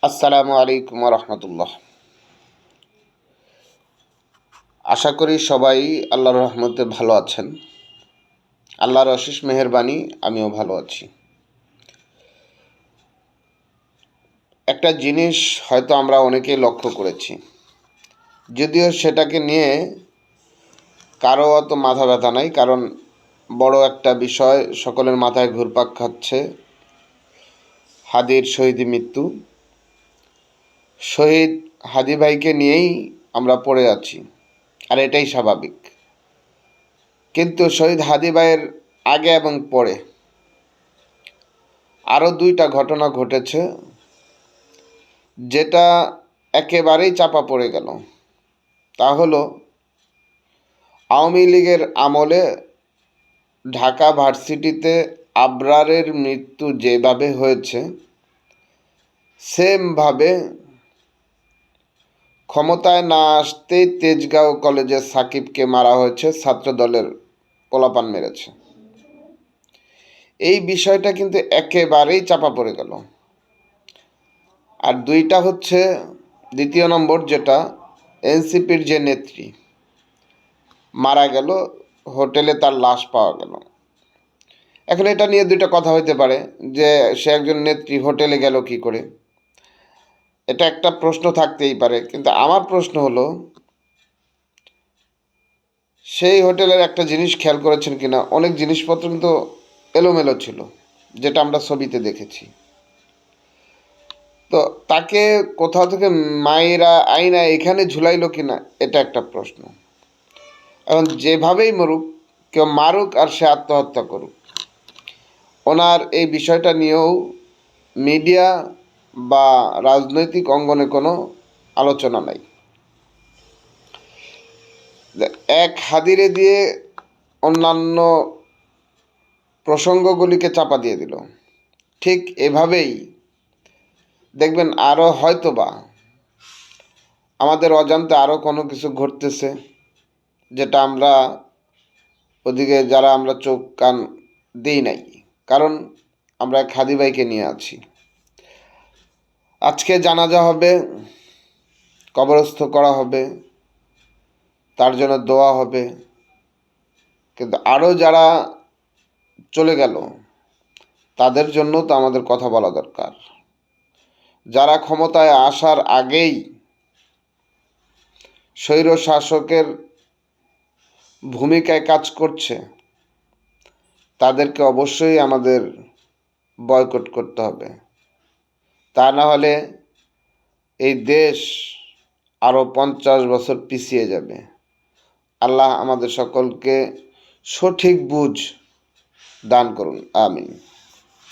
আসসালামু আলাইকুম রহমতুল্লাহ। আশা করি সবাই আল্লাহর রহমতে ভালো আছেন। আল্লাহর অশেষ মেহেরবানি, আমিও ভালো আছি। একটা জিনিস হয়তো আমরা অনেকেই লক্ষ্য করেছি, যদিও সেটাকে নিয়ে কারো অত মাথা ব্যথা নাই, কারণ বড় একটা বিষয় সকলের মাথায় ঘুরপাক খাচ্ছে। হাদির শহীদ মৃত্যু, শহীদ হাদি ভাইকে নিয়েই আমরা পড়ে আছি, আর এটাই স্বাভাবিক। কিন্তু শহীদ হাদি ভাইয়ের আগে এবং পরে আরও দুইটা ঘটনা ঘটেছে, যেটা একেবারেই চাপা পড়ে গেল। তা হলো, আওয়ামী লীগের আমলে ঢাকা ভার্সিটিতে আবরারের মৃত্যু যেভাবে হয়েছে, সেমভাবে ক্ষমতায় না আসতেই তেজগাঁও কলেজে সাকিবকে মারা হয়েছে, ছাত্রদলের পোলাপান মেরেছে। এই বিষয়টা কিন্তু একেবারেই চাপা পড়ে গেল। আর দুইটা হচ্ছে, দ্বিতীয় নম্বর যেটা, এনসিপির যে নেত্রী মারা গেল, হোটেলে তার লাশ পাওয়া গেল। এখন এটা নিয়ে দুইটা কথা হইতে পারে যে সে একজন নেত্রী, হোটেলে গেল কি করে, এটা একটা প্রশ্ন থাকতেই পারে। কিন্তু আমার প্রশ্ন হলো, সেই হোটেলের একটা জিনিস খেয়াল করেছেন কিনা, অনেক জিনিসপত্র কিন্তু এলোমেলো ছিল, যেটা আমরা ছবিতে দেখেছি। তো তাকে কোথাও থেকে মায়েরা আইনা এখানে ঝুলাইলো কিনা, এটা একটা প্রশ্ন। এখন যেভাবেই মরুক, কেউ মারুক আর সে আত্মহত্যা করুক, ওনার এই বিষয়টা নিয়েও মিডিয়া বা রাজনৈতিক অঙ্গনে কোনো আলোচনা নাই। এক হাদিরে দিয়ে অন্যান্য প্রসঙ্গগুলিকে চাপা দিয়ে দিল। ঠিক এভাবেই দেখবেন আরও হয়তোবা আমাদের অজান্তে আরও কোনো কিছু ঘটতেছে, যেটা আমরা ওদিকে যারা আমরা চোখ কান দিই নাই, কারণ আমরা এক হাদি ভাইকে নিয়ে আছি। আজকে জানাজা হবে, কবরস্থ করা হবে, তার জন্য দোয়া হবে, কিন্তু আরও যারা চলে গেল তাদের জন্য তো আমাদের কথা বলা দরকার। যারা ক্ষমতায় আসার আগেই স্বৈর শাসকের ভূমিকায় কাজ করছে, তাদেরকে অবশ্যই আমাদের বয়কট করতে হবে। তা না হলে এই দেশ আরও 50 বছর পিছিয়ে যাবে। আল্লাহ আমাদের সকলকে সঠিক বুঝ দান করুন, আমিন।